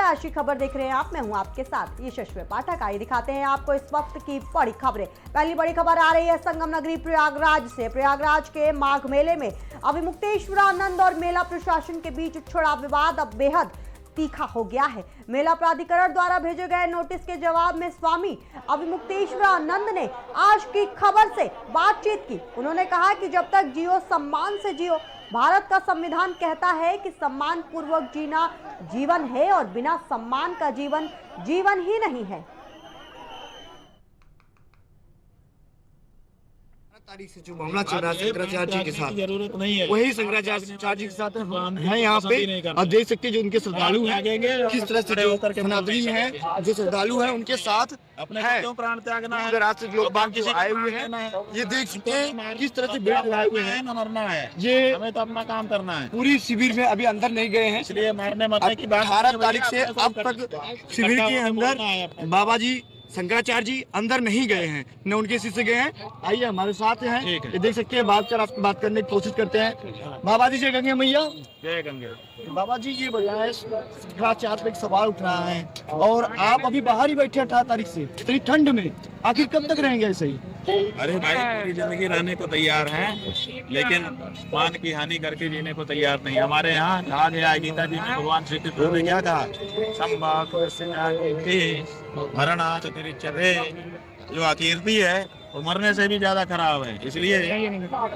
आज की खबर देख रहे हैं आप, मैं हूं आपके साथ यशस्वी पाठक। आइए दिखाते हैं आपको इस वक्त की बड़ी खबरें। पहली बड़ी खबर आ रही है संगम नगरी प्रयागराज से। प्रयागराज के माघ मेले में अभिमुक्तेश्वरानंद और मेला प्रशासन के बीच छिड़ा विवाद अब बेहद तीखा हो गया है। मेला प्राधिकरण द्वारा भेजे गए नोटिस के जवाब में स्वामी अभिमुक्तेश्वरानंद ने आज की खबर से बातचीत की। उन्होंने कहा कि जब तक जियो सम्मान से जियो। भारत का संविधान कहता है कि सम्मान पूर्वक जीना जीवन है और बिना सम्मान का जीवन जीवन ही नहीं है। तारीख से जो मामला चल रहा है शंकराचार्य जी के साथ, जरूरत नहीं है, वही शंकराचार्य जी के साथ है यहाँ पे। और देख सकते हैं जो उनके श्रद्धालु हैं, किस तरह से जो सनातनी है, जो श्रद्धालु है उनके साथ अपने है। क्यों प्राण त्यागना है? रात से लोग बाग जो आए हुए हैं, ये देख सकते हैं किस तरह से भीड़ लगाए हुए हैं। मरना है, ये हमें तो अपना काम करना है। पूरी शिविर में अभी अंदर नहीं गए हैं, इसलिए मरने की बात 18 तारीख से अब तक शिविर के अंदर बाबा जी शंकराचार्य जी अंदर नहीं गए हैं, न उनके शिष्य गए हैं। आइए हमारे साथ हैं, ये देख सकते हैं। बात करने की कोशिश करते हैं। बाबा जी जय गंगे मैया। जय गंगे। बाबा जी ये बताया शंकराचार्य पे एक सवाल उठ रहा है और आप अभी बाहर ही बैठे 18 तारीख से इतनी ठंड में, आखिर कब तक रहेंगे ऐसे ही? अरे भाई, पूरी जिंदगी रहने को तैयार हैं, लेकिन मान की हानि करके जीने को तैयार नहीं। हमारे यहाँ कहा गया है, गीता जी में भगवान श्री कृष्ण ने क्या कहा? मरणाच तिरिच्यते। जो अकीर्ति है वो मरने से भी ज्यादा खराब है। इसलिए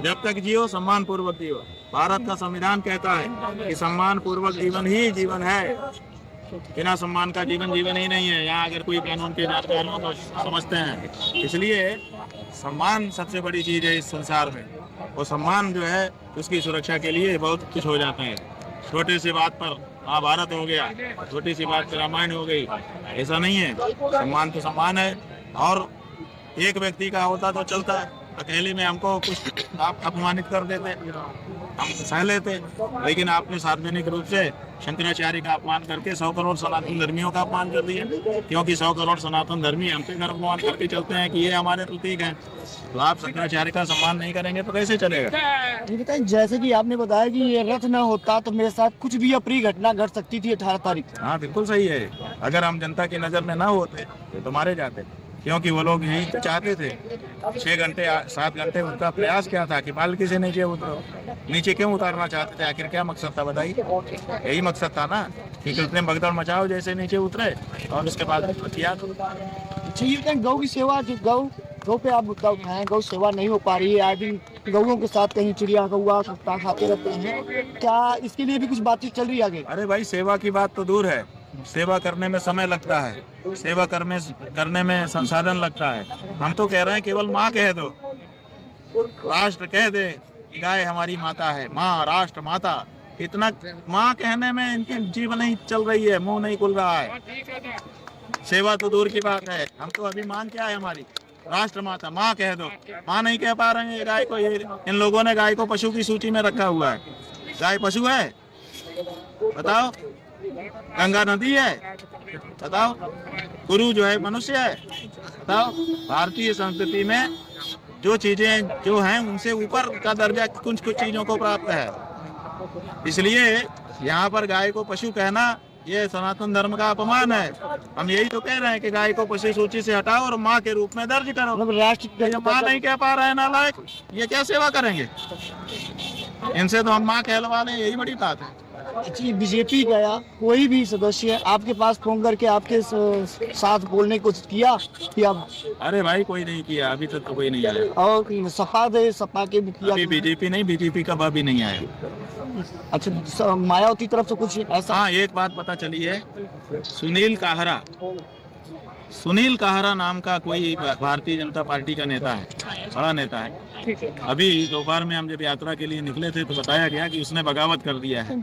जब तक जियो सम्मान पूर्वक जियो। भारत का संविधान कहता है कि सम्मान पूर्वक जीवन ही जीवन है, बिना सम्मान का जीवन जीवन ही नहीं है। यहाँ अगर कोई कानून के जानकार हो तो समझते हैं। इसलिए सम्मान सबसे बड़ी चीज है इस संसार में। वो सम्मान जो है उसकी सुरक्षा के लिए बहुत कुछ हो जाता है। छोटे सी बात पर महाभारत हो गया, छोटी सी बात पर रामायण हो गई, ऐसा नहीं है। सम्मान तो सम्मान है। और एक व्यक्ति का होता तो चलता, अकेले में हमको कुछ आप अपमानित कर देते, हम सह लेते, लेकिन आपने सार्वजनिक रूप से शंकराचार्य का अपमान करके 100 करोड़ सनातन धर्मियों का अपमान कर दिया। क्योंकि 100 करोड़ सनातन धर्मी हम पे गर्व करके चलते हैं कि ये हमारे प्रतीक हैं। तो आप शंकराचार्य का सम्मान नहीं करेंगे तो कैसे चलेगा? ये बताएं, जैसे कि आपने बताया कि ये रथ न होता तो मेरे साथ कुछ भी अप्रिय घटना घट सकती थी 18 तारीख। हाँ, बिल्कुल सही है। अगर हम जनता की नजर में ना होते तो मारे जाते, क्योंकि वो लोग यही चाहते थे। 6 घंटे 7 घंटे उनका प्रयास क्या था कि पालकी से नीचे उतरो। नीचे क्यों उतारना चाहते थे? आखिर क्या मकसद था बताइए? यही मकसद था ना कि कितने भगदड़ मचाओ जैसे नीचे उतरे और उसके बाद किया। गौ की सेवा, गौ पे आप मुद्दा उठाएं, गौ सेवा नहीं हो पा रही है। आज गौओं के साथ कहीं चिड़िया कौआ कुत्ता खाते रहते हैं, क्या इसके लिए भी कुछ बातचीत चल रही है आगे? अरे भाई, सेवा की बात तो दूर है, सेवा करने में समय लगता है, सेवा करने में संसाधन लगता है। हम तो कह रहे हैं केवल माँ कह दो, राष्ट्र कह दे, गाय हमारी माता है, माँ राष्ट्र माता। इतना माँ कहने में इनकी जीवन नहीं चल रही है, मुंह नहीं खुल रहा है। सेवा तो दूर की बात है। हम तो अभी मांग क्या है हमारी? राष्ट्र माता, माँ कह दो। माँ नहीं कह पा रहे हैं गाय को। ये इन लोगों ने गाय को पशु की सूची में रखा हुआ है। गाय पशु है? बताओ। गंगा नदी है? बताओ। गुरु जो है मनुष्य है? बताओ। भारतीय संस्कृति में जो चीजें जो हैं उनसे ऊपर का दर्जा कुछ चीजों को प्राप्त है। इसलिए यहाँ पर गाय को पशु कहना ये सनातन धर्म का अपमान है। हम यही तो कह रहे हैं कि गाय को पशु सूची से हटाओ और माँ के रूप में दर्ज करो। राष्ट्र माँ नहीं कह पा रहे हैं नालायक, ये क्या सेवा करेंगे? इनसे तो हम माँ कहलवा लें, यही बड़ी बात है। अच्छा, बीजेपी गया कोई भी सदस्य आपके पास फोन करके आपके साथ बोलने की कोशिश किया कि आप? अरे भाई, कोई नहीं किया अभी तक तो कोई नहीं आया। और सपा के मुखिया? अभी बीजेपी नहीं, बीजेपी का भी नहीं आया। अच्छा, मायावती तरफ से कुछ ऐसा? हाँ, एक बात पता चली है। सुनील काहरा नाम का कोई भारतीय जनता पार्टी का नेता है, बड़ा नेता है। अभी दोपहर में हम जब यात्रा के लिए निकले थे तो बताया गया कि उसने बगावत कर दिया है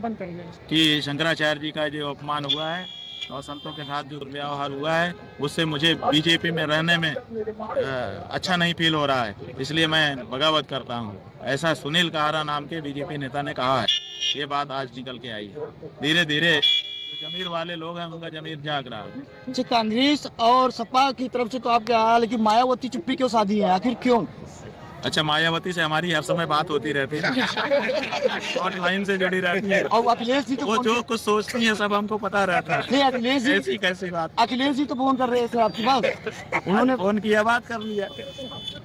कि शंकराचार्य जी का जो अपमान हुआ है और संतों के साथ जो व्यवहार हुआ है उससे मुझे बीजेपी में रहने में अच्छा नहीं फील हो रहा है, इसलिए मैं बगावत करता हूँ। ऐसा सुनील काहरा नाम के बीजेपी नेता ने कहा है। ये बात आज निकल के आई है। धीरे धीरे जमीर वाले लोग हैं उनका जमीर जाग रहा है। अच्छा, कांग्रेस और सपा की तरफ से तो आप क्या, लेकिन मायावती चुप्पी क्यों साधी है? आखिर क्यों? अच्छा, मायावती से हमारी हर समय बात होती रहती है, ऑनलाइन से जुड़ी रहती है। और अखिलेश जी तो वो जो कुछ सोचती है सब हमको पता रहता है। नहीं, अखिलेश जी ऐसी कैसी बात। अखिलेश जी तो फोन कर रहे हैं सर आपके पास। उन्होंने फोन किया, बात कर लिया,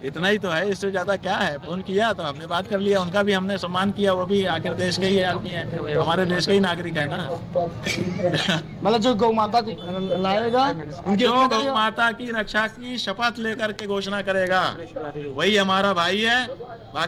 इतना ही तो है, इससे ज्यादा क्या है। फोन किया तो हमने बात कर लिया, उनका भी हमने सम्मान किया, वो भी आखिर देश के ही आदमी है, हमारे देश के ही नागरिक है ना। मतलब जो गौ माता को लाएगा उनके जो गौ माता की रक्षा की शपथ लेकर के घोषणा करेगा वही हमारा भाई है। बाकी